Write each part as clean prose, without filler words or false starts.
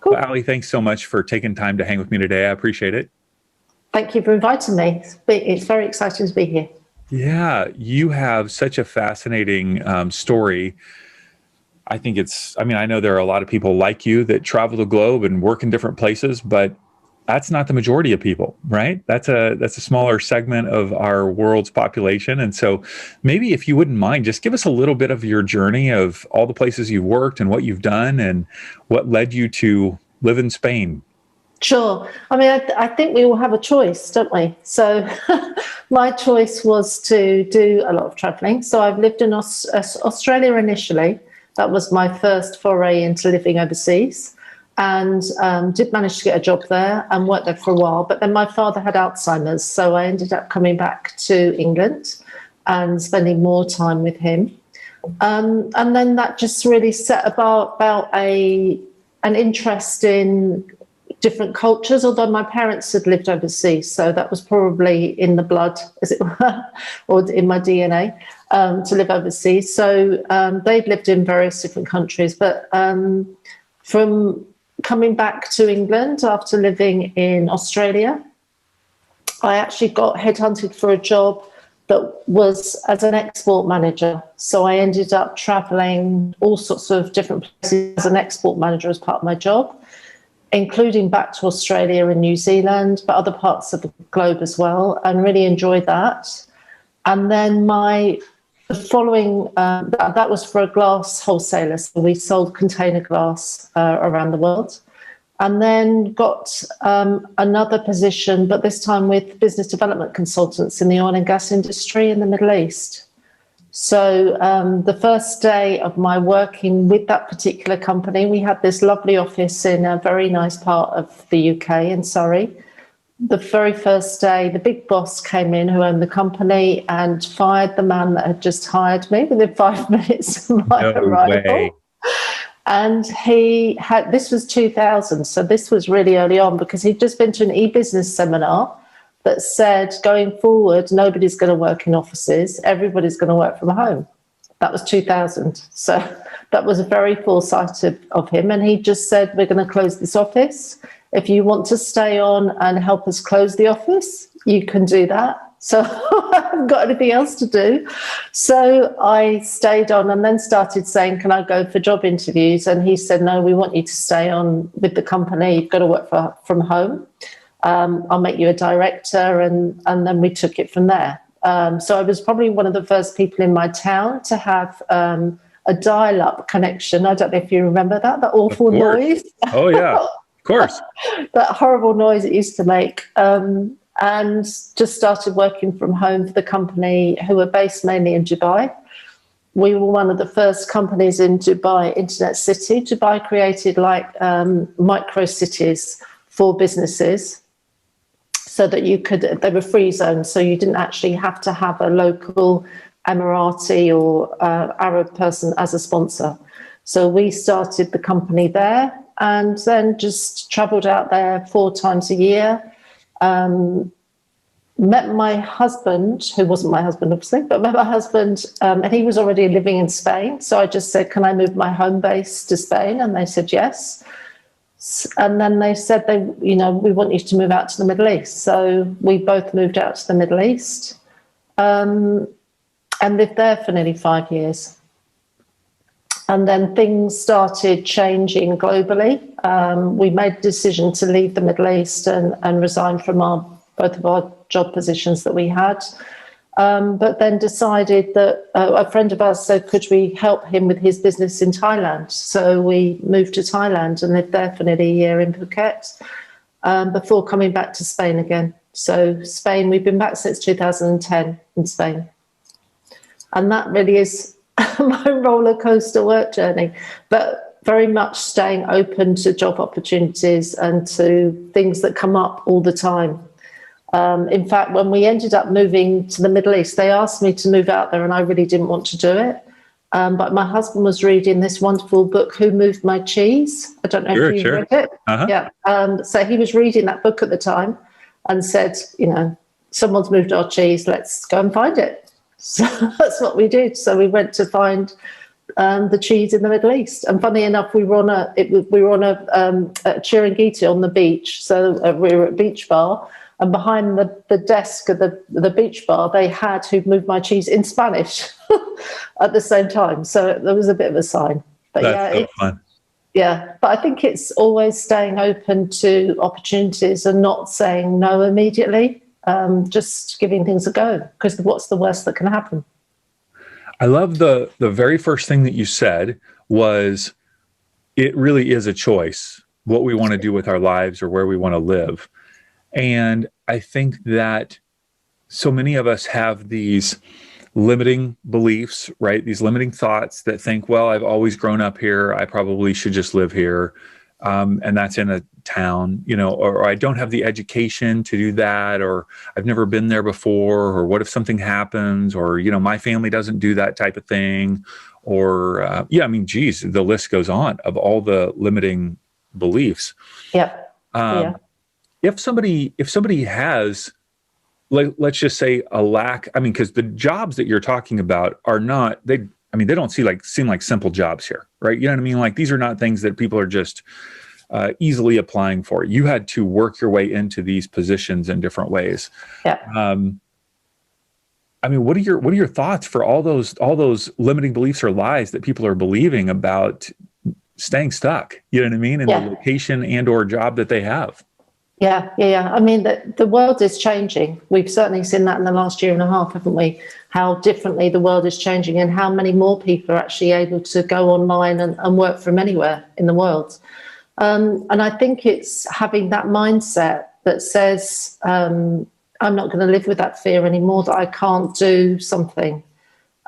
Well, Ali, thanks so much for taking time to hang with me today. I appreciate it. Thank you for inviting me. It's very exciting to be here. Yeah, you have such a fascinating story. I know there are a lot of people like you that travel the globe and work in different places, but that's not the majority of people, right? That's a smaller segment of our world's population. And so maybe if you wouldn't mind, just give us a little bit of your journey of all the places you've worked and what you've done and what led you to live in Spain. Sure. I mean, I think we all have a choice, don't we? So my choice was to do a lot of traveling. So I've lived in Australia initially. That was my first foray into living overseas, and did manage to get a job there and worked there for a while. But then my father had Alzheimer's, so I ended up coming back to England and spending more time with him. And then that just really set about an interest in different cultures, although my parents had lived overseas, so that was probably in the blood, as it were, or in my DNA, to live overseas. So they'd lived in various different countries, but from coming back to England after living in Australia, I actually got headhunted for a job that was as an export manager. So I ended up traveling all sorts of different places as an export manager as part of my job, including back to Australia and New Zealand, but other parts of the globe as well, and really enjoyed that. And then the following, that was for a glass wholesaler, so we sold container glass around the world. And then got another position, but this time with business development consultants in the oil and gas industry in the Middle East. So the first day of my working with that particular company, we had this lovely office in a very nice part of the UK in Surrey. The very first day, the big boss came in who owned the company and fired the man that had just hired me within 5 minutes of my arrival. Way. And this was 2000, so this was really early on, because he'd just been to an e-business seminar that said, going forward, nobody's going to work in offices, everybody's going to work from home. That was 2000. So that was very foresighted of him. And he just said, we're going to close this office. If you want to stay on and help us close the office, you can do that. So I haven't got anything else to do. So I stayed on and then started saying, can I go for job interviews? And he said, no, we want you to stay on with the company. You've got to work from home. I'll make you a director, and then we took it from there. So I was probably one of the first people in my town to have a dial-up connection. I don't know if you remember that awful noise. Oh, yeah, of course. That horrible noise it used to make. And just started working from home for the company, who were based mainly in Dubai. We were one of the first companies in Dubai, Internet City. Dubai created micro cities for businesses, so that they were free zones, so you didn't actually have to have a local Emirati or Arab person as a sponsor. So we started the company there, and then just travelled out there 4 times a year. Met my husband, who wasn't my husband, obviously, but met my husband, and he was already living in Spain. So I just said, can I move my home base to Spain? And they said yes. And then they said, we want you to move out to the Middle East. So we both moved out to the Middle East and lived there for nearly 5 years. And then things started changing globally. We made a decision to leave the Middle East and resign from both of our job positions that we had. But then decided that a friend of ours said, could we help him with his business in Thailand? So we moved to Thailand and lived there for nearly a year in Phuket before coming back to Spain again. So Spain, we've been back since 2010 in Spain. And that really is my roller coaster work journey, but very much staying open to job opportunities and to things that come up all the time. In fact, when we ended up moving to the Middle East, they asked me to move out there and I really didn't want to do it. But my husband was reading this wonderful book, Who Moved My Cheese? I don't know if you've read it. Uh-huh. Yeah. So he was reading that book at the time and said, someone's moved our cheese, let's go and find it. So that's what we did. So we went to find the cheese in the Middle East. And funny enough, we were on a Chiringuito on the beach. So we were at Beach Bar, and behind the desk of the beach bar, they had Who'd Moved My Cheese in Spanish at the same time. So there was a bit of a sign. But That's so fun. Yeah, but I think it's always staying open to opportunities and not saying no immediately, just giving things a go, because what's the worst that can happen? I love the very first thing that you said was, it really is a choice what we want to do with our lives or where we want to live. And I think that so many of us have these limiting beliefs, right? These limiting thoughts that think, well, I've always grown up here, I probably should just live here. And that's in a town, or I don't have the education to do that, or I've never been there before, or what if something happens, or, my family doesn't do that type of thing, or, geez, the list goes on of all the limiting beliefs. Yep. Yeah. If somebody has, let's just say, a lack, because the jobs that you're talking about are not, they don't seem like simple jobs here, right? You know what I mean? Like, these are not things that people are just easily applying for. You had to work your way into these positions in different ways. Yeah. What are your thoughts for all those limiting beliefs or lies that people are believing about staying stuck? You know what I mean? In the location and or job that they have. Yeah. The world is changing. We've certainly seen that in the last year and a half, haven't we? How differently the world is changing, and how many more people are actually able to go online and work from anywhere in the world. And I think it's having that mindset that says, I'm not going to live with that fear anymore, that I can't do something.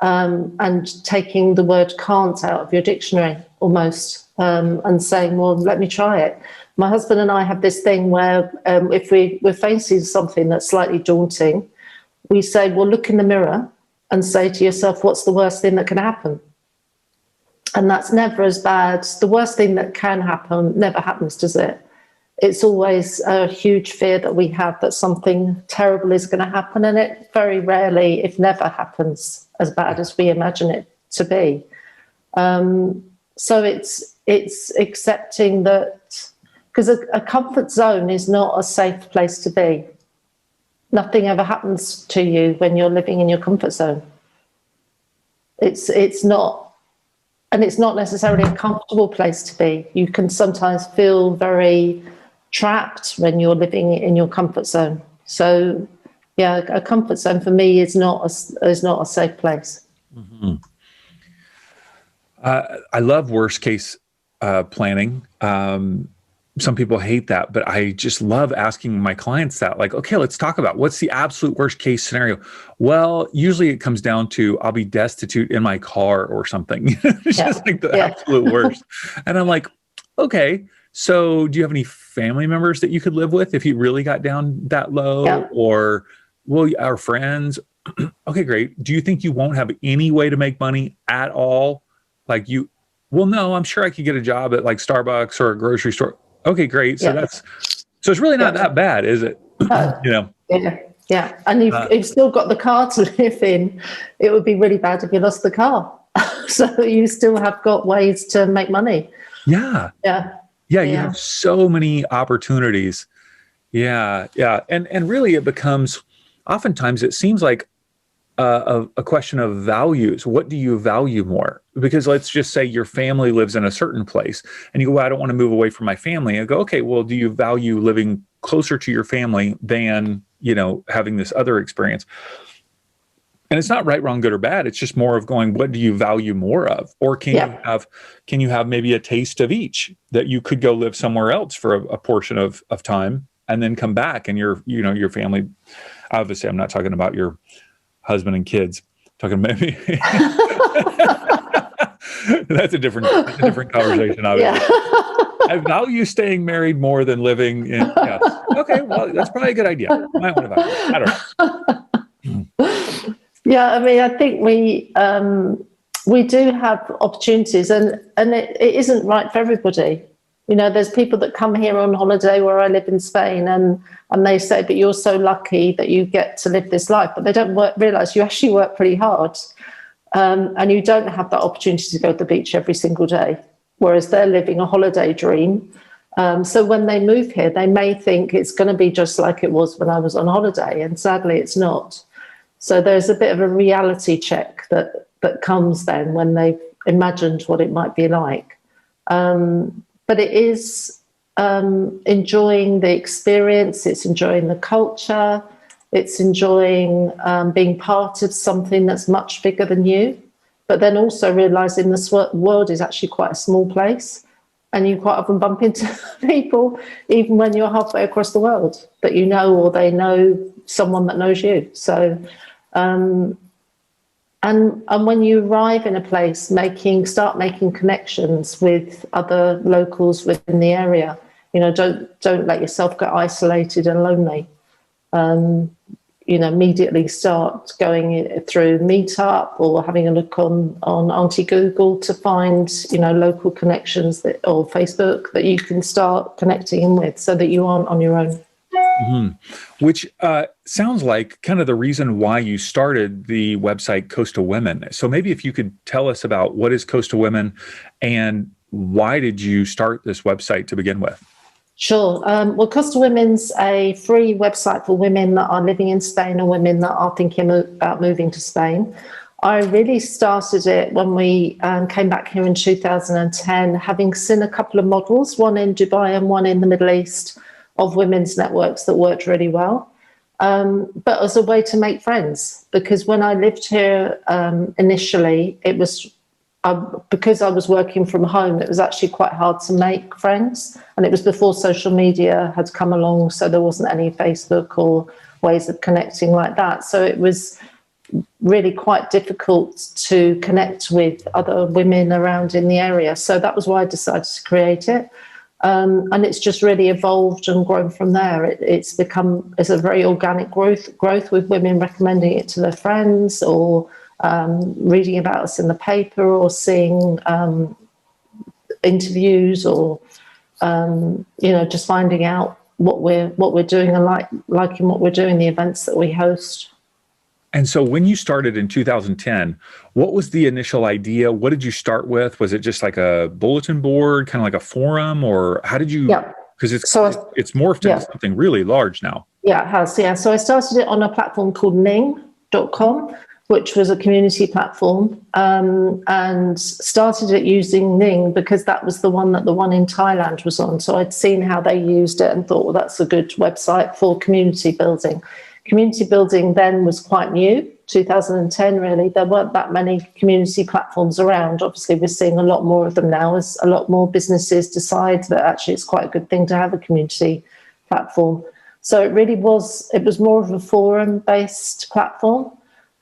And taking the word can't out of your dictionary almost, and saying, well, let me try it. My husband and I have this thing where if we're facing something that's slightly daunting, we say, well, look in the mirror and say to yourself, what's the worst thing that can happen? And that's never as bad. The worst thing that can happen never happens, does it? It's always a huge fear that we have that something terrible is going to happen, and it very rarely, if never, happens as bad as we imagine it to be. So it's accepting that, because a comfort zone is not a safe place to be. Nothing ever happens to you when you're living in your comfort zone. It's not, and it's not necessarily a comfortable place to be. You can sometimes feel very trapped when you're living in your comfort zone. So, yeah, a comfort zone for me is not a safe place. Mm-hmm. I love worst case planning. Some people hate that, but I just love asking my clients that, like, okay, let's talk about what's the absolute worst case scenario. Well, usually it comes down to I'll be destitute in my car or something. It's just like the absolute worst. And I'm like, okay, so do you have any family members that you could live with if you really got down that low? Yeah. Or, well, our friends. Okay, great. Do you think you won't have any way to make money at all? Like well, no, I'm sure I could get a job at like Starbucks or a grocery store. Okay, great. So so it's really not that bad, is it? Yeah. And you've still got the car to live in. It would be really bad if you lost the car. So you still have got ways to make money. Yeah. You have so many opportunities. Yeah. And really it becomes, oftentimes it seems like a question of values. What do you value more? Because let's just say your family lives in a certain place and you go, well, I don't want to move away from my family. I go, okay, well, do you value living closer to your family than, having this other experience? And it's not right, wrong, good or bad. It's just more of going, what do you value more of? Or can you have maybe a taste of each, that you could go live somewhere else for a portion of time and then come back, and your family, obviously I'm not talking about your husband and kids, talking maybe that's a different conversation, obviously. I value staying married more than living in. Yeah. Okay, well, that's probably a good idea. Might want to value it. I don't know. Yeah, I think we do have opportunities, and it isn't right for everybody. There's people that come here on holiday where I live in Spain, and they say, but you're so lucky that you get to live this life. But they don't realize you actually work pretty hard. and you don't have that opportunity to go to the beach every single day, whereas they're living a holiday dream. So when they move here, they may think it's going to be just like it was when I was on holiday, and sadly it's not. So there's a bit of a reality check that comes then when they've imagined what it might be like. But it is enjoying the experience, it's enjoying the culture, it's enjoying being part of something that's much bigger than you, but then also realising this world is actually quite a small place, and you quite often bump into people, even when you're halfway across the world, that you know, or they know someone that knows you. So, and when you arrive in a place, start making connections with other locals within the area. You know, don't let yourself get isolated and lonely. You know, immediately start going through Meetup or having a look on Auntie Google to find, you know, local connections or Facebook that you can start connecting in with, so that you aren't on your own. Mm-hmm. Which sounds like kind of the reason why you started the website Coastal Women. So maybe if you could tell us about what is Coastal Women and why did you start this website to begin with? Sure. Well, Coastal Women's a free website for women that are living in Spain or women that are thinking about moving to Spain. I really started it when we came back here in 2010, having seen a couple of models, one in Dubai and one in the Middle East, of women's networks that worked really well. But as a way to make friends, because when I lived here initially, it was because I was working from home, it was actually quite hard to make friends. And it was before social media had come along, so there wasn't any Facebook or ways of connecting like that. So it was really quite difficult to connect with other women around in the area. So that was why I decided to create it. And it's just really evolved and grown from there. It's a very organic growth with women recommending it to their friends, or reading about us in the paper, or seeing interviews, or you know, just finding out what we're doing and liking what we're doing, the events that we host. And so when you started in 2010, what was the initial idea? What did you start with? Was it just like a bulletin board, kind of like a forum, or how did you? Yeah. Because it's morphed into something really large now. Yeah, it has. Yeah. So I started it on a platform called Ning.com, which was a community platform, and started it using Ning because that was the one in Thailand was on. So I'd seen how they used it and thought, well, that's a good website for community building. Community building then was quite new, 2010 really. There weren't that many community platforms around. Obviously, we're seeing a lot more of them now as a lot more businesses decide that actually it's quite a good thing to have a community platform. So it was more of a forum-based platform.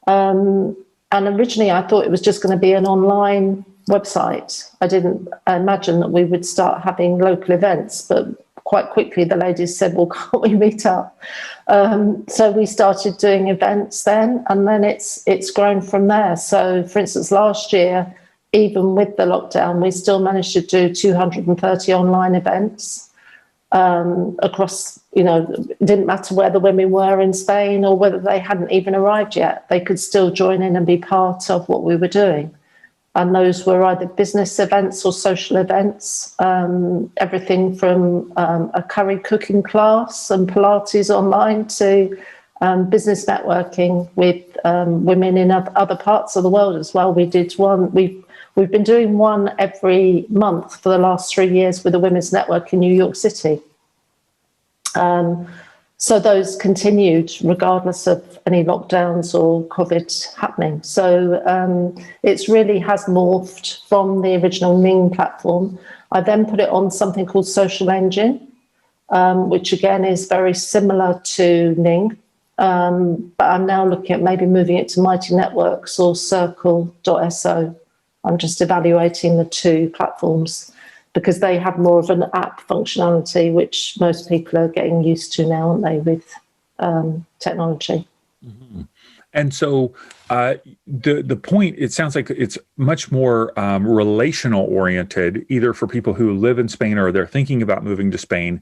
And originally I thought it was just going to be an online website. I didn't imagine that we would start having local events, but quite quickly the ladies said, well, can't we meet up? So we started doing events then, and then it's grown from there. So for instance, last year, even with the lockdown, we still managed to do 230 online events across, you know, it didn't matter where the women were in Spain or whether they hadn't even arrived yet. They could still join in and be part of what we were doing. And those were either business events or social events, everything from a curry cooking class and Pilates online to business networking with women in other parts of the world as well. We did one. We've been doing one every month for the last 3 years with a women's network in New York City. So those continued regardless of any lockdowns or COVID happening. So it really has morphed from the original Ning platform. I then put it on something called Social Engine, which again is very similar to Ning. But I'm now looking at maybe moving it to Mighty Networks or Circle.so. I'm just evaluating the two platforms, because they have more of an app functionality, which most people are getting used to now, aren't they, with technology. Mm-hmm. And so the point, it sounds like it's much more relational oriented, either for people who live in Spain or they're thinking about moving to Spain.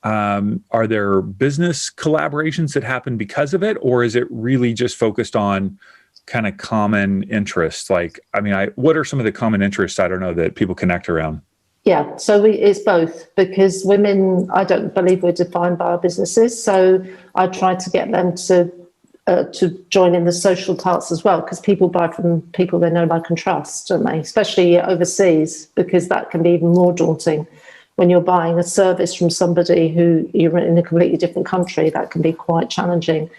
Are there business collaborations that happen because of it, or is it really just focused on kind of common interests? Like, I mean, what are some of the common interests, I don't know, that people connect around? Yeah, so it's both, because women, I don't believe we're defined by our businesses. So I try to get them to join in the social parts as well, because people buy from people they know, like, and trust, don't they? Especially overseas, because that can be even more daunting. When you're buying a service from somebody who you're in a completely different country, that can be quite challenging.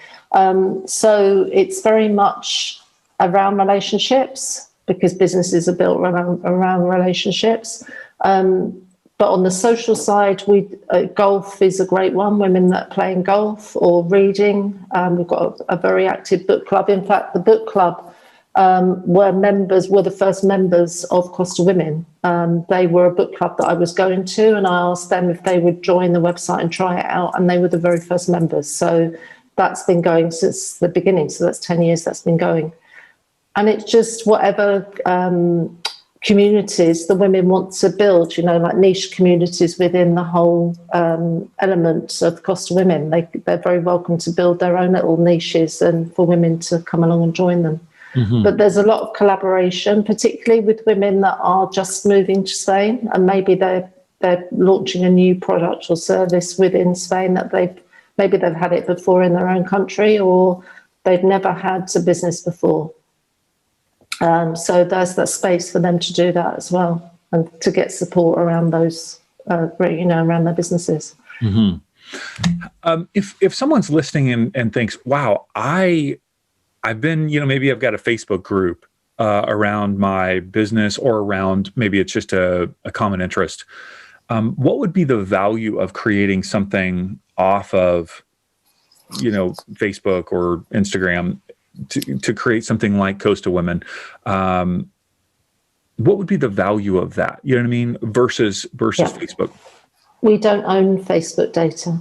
So it's very much around relationships, because businesses are built around relationships. But on the social side, golf is a great one. Women that play in golf or reading. We've got a very active book club. In fact, the book club were the first members of Costa Women. They were a book club that I was going to, and I asked them if they would join the website and try it out, and they were the very first members. So that's been going since the beginning. So that's 10 years that's been going. And it's just whatever communities the women want to build, like niche communities within the whole element of Costa Women. They're very welcome to build their own little niches and for women to come along and join them. Mm-hmm. But there's a lot of collaboration, particularly with women that are just moving to Spain, and maybe they're launching a new product or service within Spain that they've had it before in their own country, or they've never had a business before. So there's that space for them to do that as well, and to get support around those, around their businesses. Mm-hmm. If someone's listening and thinks, "Wow, I've been, maybe I've got a Facebook group around my business, or around, maybe it's just a common interest," what would be the value of creating something off of, Facebook or Instagram? To create something like Costa Women, what would be the value of that? You know what I mean? Versus Facebook. We don't own Facebook data.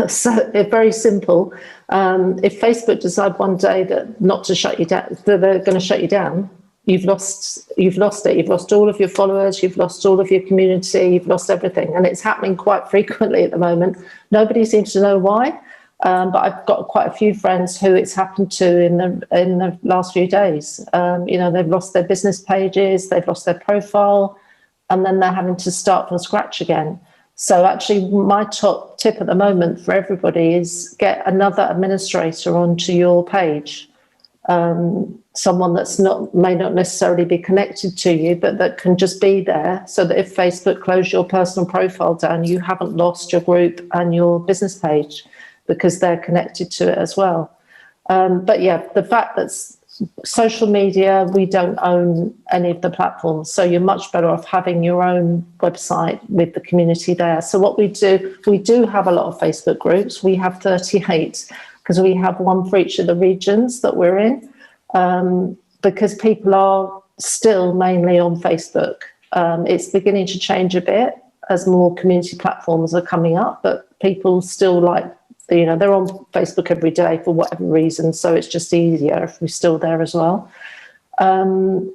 So it's very simple. If Facebook decide one day that not to shut you down, that they're going to shut you down, you've lost it. You've lost all of your followers. You've lost all of your community. You've lost everything. And it's happening quite frequently at the moment. Nobody seems to know why. But I've got quite a few friends who it's happened to in the last few days. They've lost their business pages, they've lost their profile, and then they're having to start from scratch again. So actually, my top tip at the moment for everybody is get another administrator onto your page. Someone that's may not necessarily be connected to you, but that can just be there, so that if Facebook close your personal profile down, you haven't lost your group and your business page, because they're connected to it as well. But yeah, the fact that social media, we don't own any of the platforms. So you're much better off having your own website with the community there. So what we do have a lot of Facebook groups. We have 38, because we have one for each of the regions that we're in, because people are still mainly on Facebook. It's beginning to change a bit as more community platforms are coming up, but people still they're on Facebook every day for whatever reason, so it's just easier if we're still there as well. So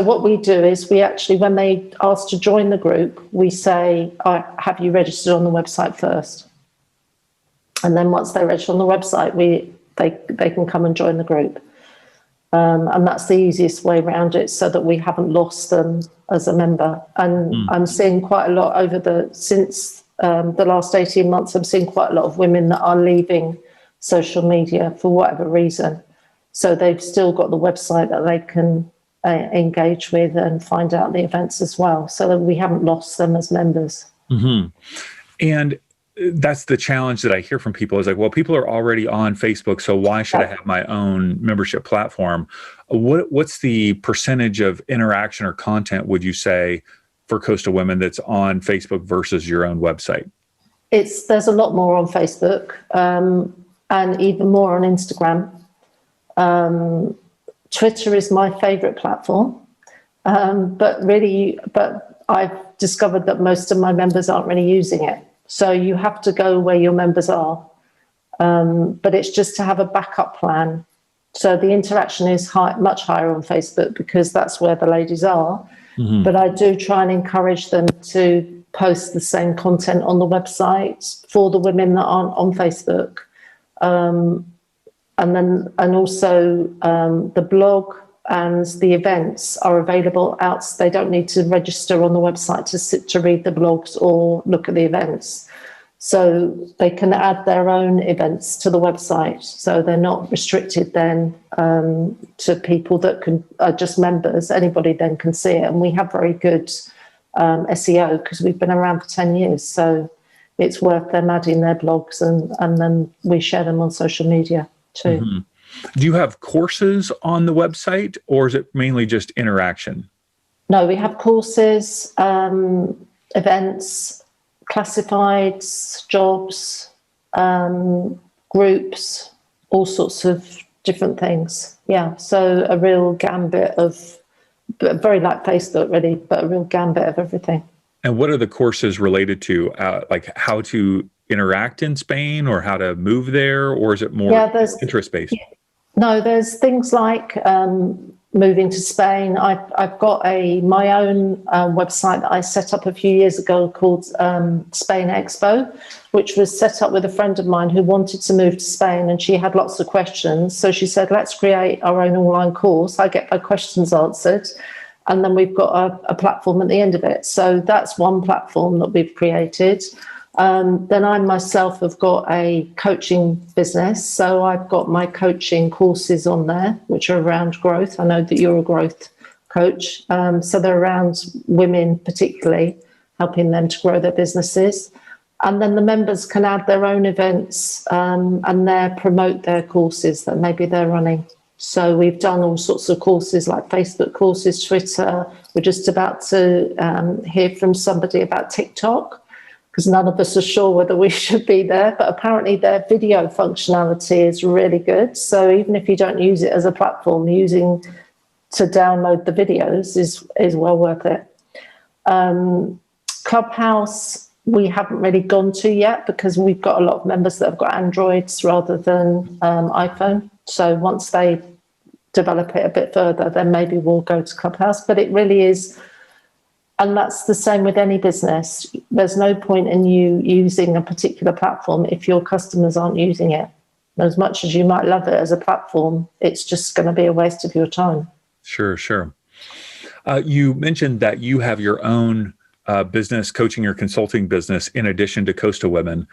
what we do is we actually, when they ask to join the group, we say, have you registered on the website first? And then once they register on the website, they can come and join the group. And that's the easiest way around it, so that we haven't lost them as a member. And I'm seeing quite a lot since the last 18 months, I'm seeing quite a lot of women that are leaving social media for whatever reason. So they've still got the website that they can engage with and find out the events as well, so that we haven't lost them as members. Mm-hmm. And that's the challenge that I hear from people, is like, well, people are already on Facebook, so why should I have my own membership platform? What's the percentage of interaction or content, would you say, for Costa Women that's on Facebook versus your own website? There's a lot more on Facebook, and even more on Instagram. Twitter is my favorite platform, but I've discovered that most of my members aren't really using it. So you have to go where your members are, but it's just to have a backup plan. So the interaction is much higher on Facebook, because that's where the ladies are. Mm-hmm. But I do try and encourage them to post the same content on the website for the women that aren't on Facebook. and also the blog and the events are available out. They don't need to register on the website to read the blogs or look at the events. So they can add their own events to the website. So they're not restricted then to people that are just members. Anybody then can see it. And we have very good SEO because we've been around for 10 years. So it's worth them adding their blogs and then we share them on social media too. Mm-hmm. Do you have courses on the website or is it mainly just interaction? No, we have courses, events, classifieds, jobs, groups, all sorts of different things. Yeah, so a real gambit of, very like Facebook really, but a real gambit of everything. And what are the courses related to, like how to interact in Spain or how to move there, or is it more interest-based? No, there's things like moving to Spain. I've got my own website that I set up a few years ago called Spain Expo, which was set up with a friend of mine who wanted to move to Spain and she had lots of questions. So she said, let's create our own online course. I get my questions answered. And then we've got a platform at the end of it. So that's one platform that we've created. Then I myself have got a coaching business. So I've got my coaching courses on there, which are around growth. I know that you're a growth coach. So they're around women particularly, helping them to grow their businesses. And then the members can add their own events and promote their courses that maybe they're running. So we've done all sorts of courses like Facebook courses, Twitter. We're just about to hear from somebody about TikTok because none of us are sure whether we should be there. But apparently their video functionality is really good. So even if you don't use it as a platform, using to download the videos is well worth it. Clubhouse, we haven't really gone to yet because we've got a lot of members that have got Androids rather than iPhone. So once they develop it a bit further, then maybe we'll go to Clubhouse. But it really is, and that's the same with any business. There's no point in you using a particular platform if your customers aren't using it. As much as you might love it as a platform, it's just going to be a waste of your time. Sure. You mentioned that you have your own business, coaching or consulting business, in addition to Costa Women.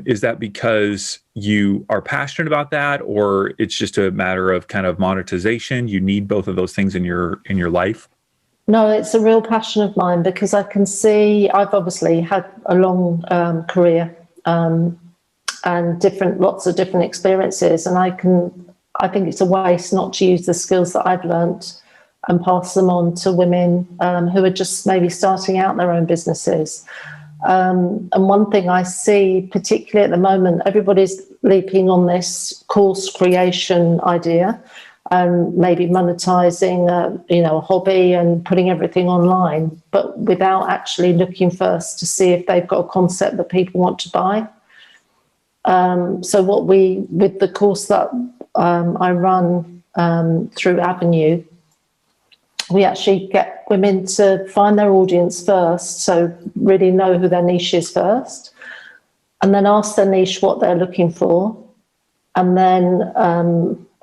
Is that because you are passionate about that, or it's just a matter of kind of monetization? You need both of those things in your life? No, it's a real passion of mine because I can see I've obviously had a long career and lots of different experiences, and I think it's a waste not to use the skills that I've learnt and pass them on to women who are just maybe starting out their own businesses. And one thing I see, particularly at the moment, everybody's leaping on this course creation idea and maybe monetizing, a hobby and putting everything online, but without actually looking first to see if they've got a concept that people want to buy. So with the course that I run through Avenue, we actually get women to find their audience first, so really know who their niche is first, and then ask their niche what they're looking for, and then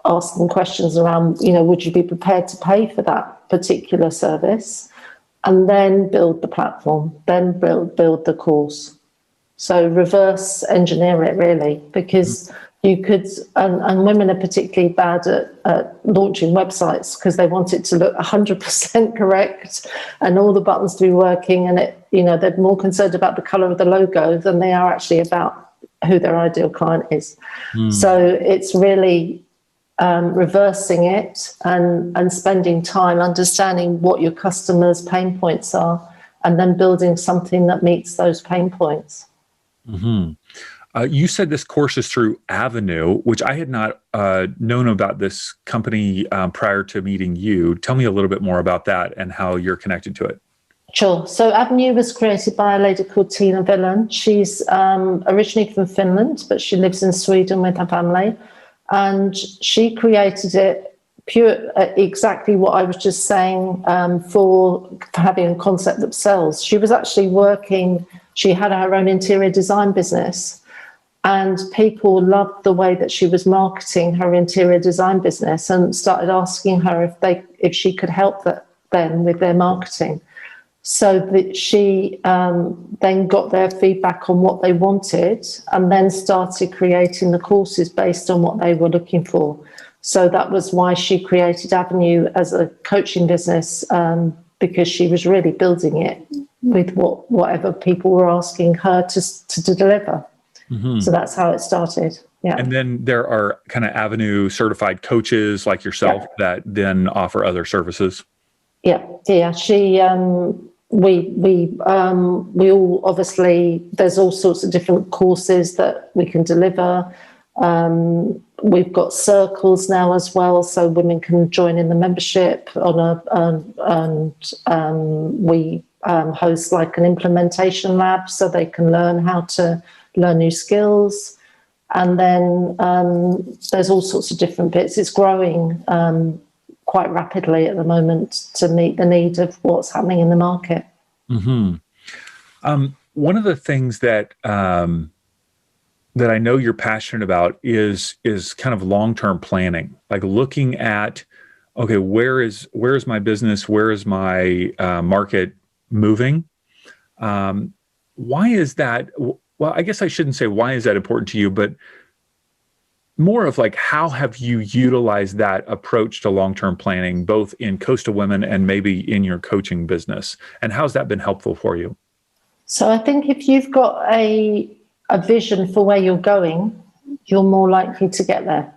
ask them questions around, would you be prepared to pay for that particular service, and then build the platform, then build the course. So reverse engineer it really, because you could, and women are particularly bad at launching websites because they want it to look 100% correct and all the buttons to be working, and they're more concerned about the color of the logo than they are actually about who their ideal client is. So it's really reversing it and spending time understanding what your customers' pain points are, and then building something that meets those pain points. Mm-hmm. You said this course is through Avenue, which I had not known about this company prior to meeting you. Tell me a little bit more about that and how you're connected to it. Sure. So Avenue was created by a lady called Tina Villan. She's originally from Finland, but she lives in Sweden with her family. And she created it exactly what I was just saying for having a concept that sells. She was actually she had her own interior design business. And people loved the way that she was marketing her interior design business and started asking her if she could help them with their marketing. So that she then got their feedback on what they wanted and then started creating the courses based on what they were looking for. So that was why she created Avenue as a coaching business, because she was really building it with whatever people were asking her to deliver. Mm-hmm. So that's how it started. Yeah. And then there are kind of Avenue certified coaches like yourself that then offer other services. Yeah. We all obviously, there's all sorts of different courses that we can deliver. We've got circles now as well, so women can join in the membership we host like an implementation lab so they can learn how to learn new skills. And then there's all sorts of different bits. It's growing quite rapidly at the moment to meet the need of what's happening in the market. Mm-hmm. One of the things that I know you're passionate about is kind of long-term planning, like looking at, okay, where is my business? Where is my market moving? Why is that? Well, I guess I shouldn't say why is that important to you, but more of like, how have you utilized that approach to long-term planning, both in Coastal Women and maybe in your coaching business? And how's that been helpful for you? So I think if you've got a vision for where you're going, you're more likely to get there.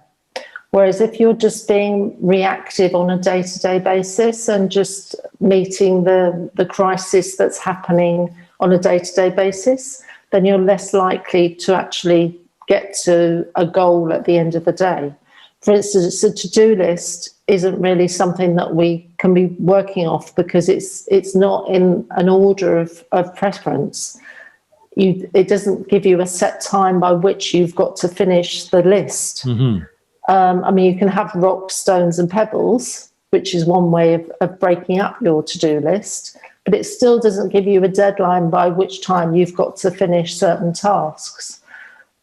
Whereas if you're just being reactive on a day-to-day basis and just meeting the crisis that's happening on a day-to-day basis, then you're less likely to actually get to a goal at the end of the day. For instance, a to-do list isn't really something that we can be working off because it's not in an order of preference. It doesn't give you a set time by which you've got to finish the list. Mm-hmm. I mean, you can have rocks, stones and pebbles, which is one way of breaking up your to-do list, but it still doesn't give you a deadline by which time you've got to finish certain tasks.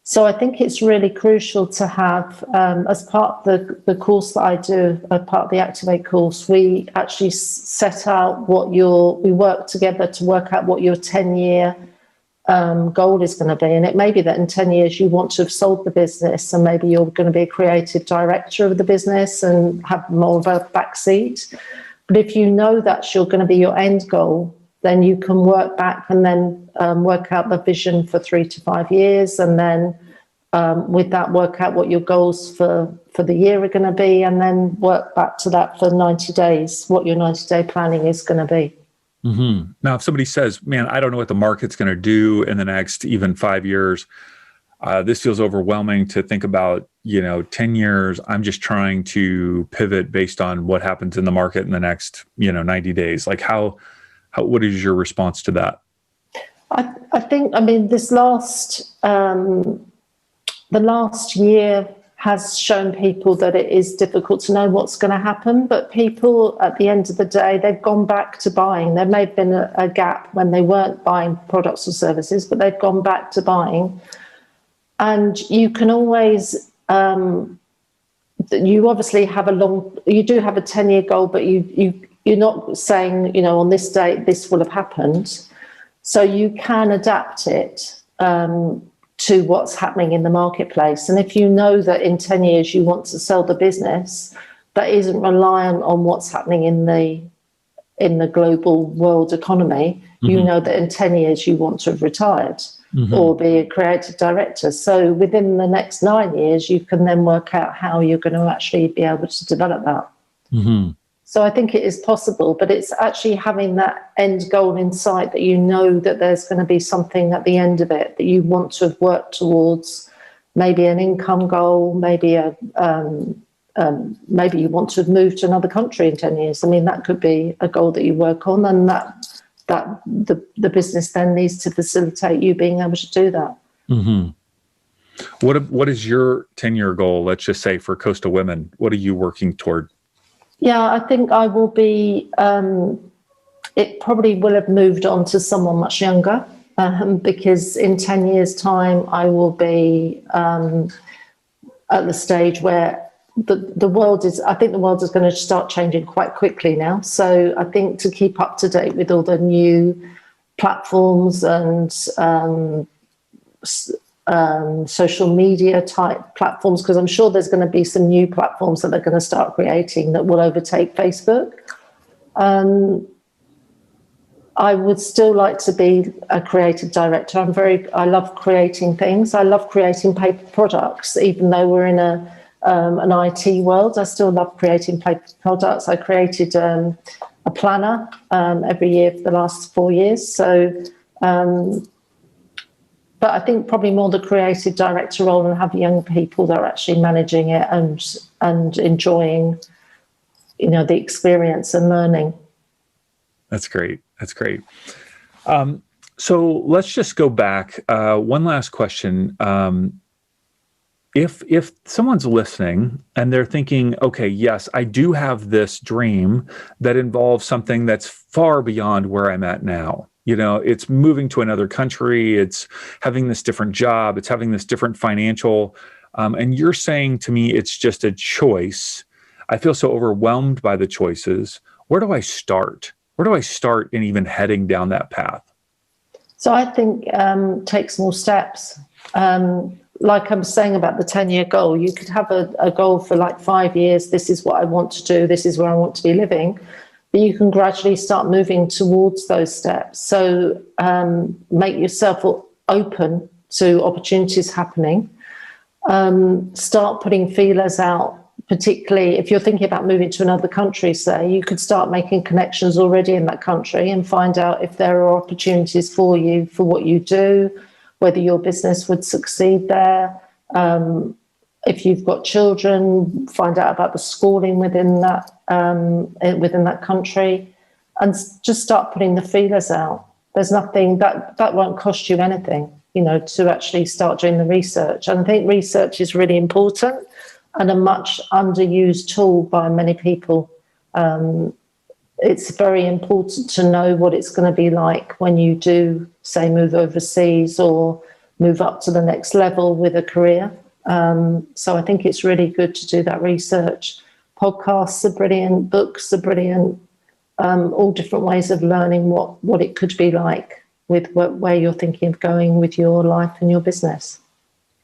So I think it's really crucial to have, as part of the course that I do, part of the Activate course, we actually set out we work together to work out what your 10-year goal is going to be. And it may be that in 10 years you want to have sold the business and maybe you're going to be a creative director of the business and have more of a backseat. But if you know that's going to be your end goal, then you can work back and then work out the vision for 3 to 5 years, and then with that work out what your goals for the year are going to be, and then work back to that for 90 days, what your 90-day planning is going to be. Mm-hmm. Now, if somebody says, man, I don't know what the market's going to do in the next even 5 years, this feels overwhelming to think about, 10 years. I'm just trying to pivot based on what happens in the market in the next, 90 days. Like what is your response to that? I think, this the last year has shown people that it is difficult to know what's going to happen, but people at the end of the day, they've gone back to buying. There may have been a gap when they weren't buying products or services, but they've gone back to buying. And you can always, you obviously have you do have a 10-year goal, but you're not saying, on this date, this will have happened. So you can adapt it to what's happening in the marketplace. And if you know that in 10 years you want to sell the business, that isn't reliant on what's happening in the global world economy, mm-hmm. You know that in 10 years you want to have retired, mm-hmm. or be a creative director. So within the next 9 years, you can then work out how you're going to actually be able to develop that. Mm-hmm. So I think it is possible, but it's actually having that end goal in sight, that you know that there's going to be something at the end of it that you want to have worked towards, maybe an income goal, maybe maybe you want to have moved to another country in 10 years. That could be a goal that you work on, and that the business then needs to facilitate you being able to do that. Mm-hmm. What is your 10-year goal? Let's just say for Coastal Women, what are you working toward? Yeah, I think I will be, it probably will have moved on to someone much younger. because in 10 years' time, I will be at the stage where the world is, I think the world is going to start changing quite quickly now. So I think to keep up to date with all the new platforms and social media type platforms, because I'm sure there's going to be some new platforms that they're going to start creating that will overtake Facebook. I would still like to be a creative director. I love creating things. I love creating paper products, even though we're in an IT world. I still love creating paper products. I created a planner every year for the last 4 years. So, but I think probably more the creative director role, and have young people that are actually managing it and enjoying, the experience and learning. That's great. That's great. So let's just go back. One last question. If someone's listening and they're thinking, okay, yes, I do have this dream that involves something that's far beyond where I'm at now. It's moving to another country. It's having this different job. It's having this different financial. And you're saying to me, it's just a choice. I feel so overwhelmed by the choices. Where do I start? Where do I start in even heading down that path? So I think take small steps. Like I was saying about the 10-year goal, you could have a goal for like 5 years. This is what I want to do. This is where I want to be living. But you can gradually start moving towards those steps. So make yourself open to opportunities happening. Start putting feelers out. Particularly if you're thinking about moving to another country, say, you could start making connections already in that country and find out if there are opportunities for you for what you do, whether your business would succeed there. If you've got children, find out about the schooling within that country, and just start putting the feelers out. There's nothing that won't cost you anything, to actually start doing the research. And I think research is really important, and a much underused tool by many people. It's very important to know what it's going to be like when you do, say, move overseas or move up to the next level with a career. So I think it's really good to do that research. Podcasts are brilliant, books are brilliant, all different ways of learning what it could be like with where you're thinking of going with your life and your business.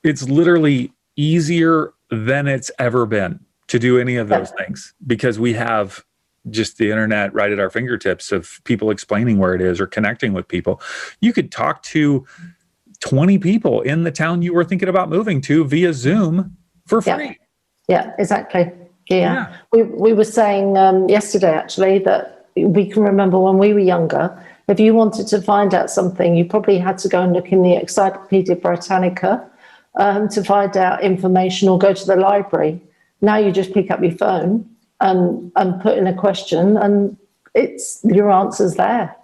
It's literally easier than it's ever been to do any of those things, because we have just the internet right at our fingertips of people explaining where it is or connecting with people. You could talk to 20 people in the town you were thinking about moving to via Zoom for free. Yeah, exactly. Yeah. We were saying yesterday, actually, that we can remember when we were younger, if you wanted to find out something, you probably had to go and look in the Encyclopedia Britannica to find out information, or go to the library. Now you just pick up your phone and put in a question, and your answer's there.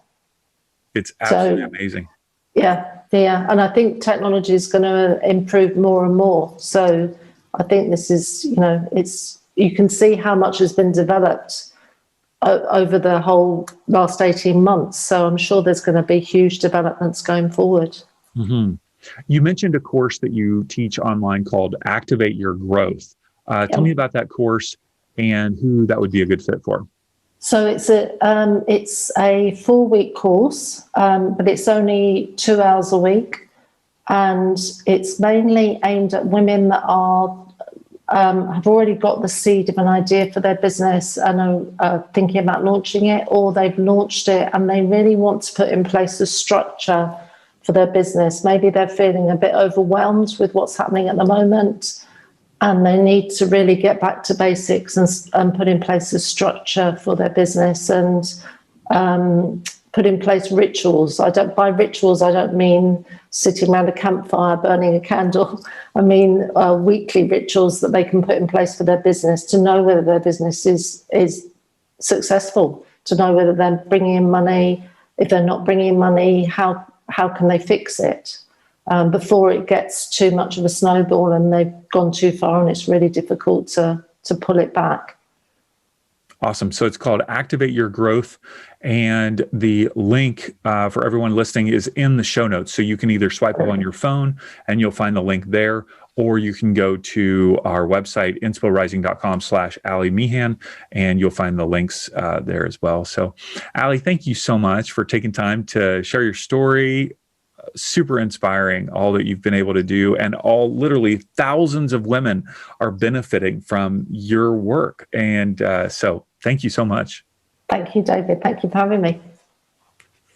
It's absolutely amazing. Yeah. And I think technology is going to improve more and more. So I think this is, you can see how much has been developed over the whole last 18 months. So I'm sure there's going to be huge developments going forward. Mm-hmm. You mentioned a course that you teach online called Activate Your Growth. Tell me about that course and who that would be a good fit for. So it's a 4-week course, but it's only 2 hours a week, and it's mainly aimed at women that have already got the seed of an idea for their business and are thinking about launching it, or they've launched it and they really want to put in place a structure for their business. Maybe they're feeling a bit overwhelmed with what's happening at the moment, and they need to really get back to basics and put in place a structure for their business, and put in place rituals. By rituals, I don't mean sitting around a campfire, burning a candle. I mean weekly rituals that they can put in place for their business to know whether their business is successful, to know whether they're bringing in money. If they're not bringing in money, how can they fix it before it gets too much of a snowball and they've gone too far and it's really difficult to pull it back. Awesome. So it's called Activate Your Growth. And the link for everyone listening is in the show notes. So you can either swipe up on your phone and you'll find the link there, or you can go to our website, inspirising.com/Allie Meehan, and you'll find the links there as well. So, Allie, thank you so much for taking time to share your story. Super inspiring, all that you've been able to do, and literally thousands of women are benefiting from your work. And so thank you so much. Thank you, David. Thank you for having me.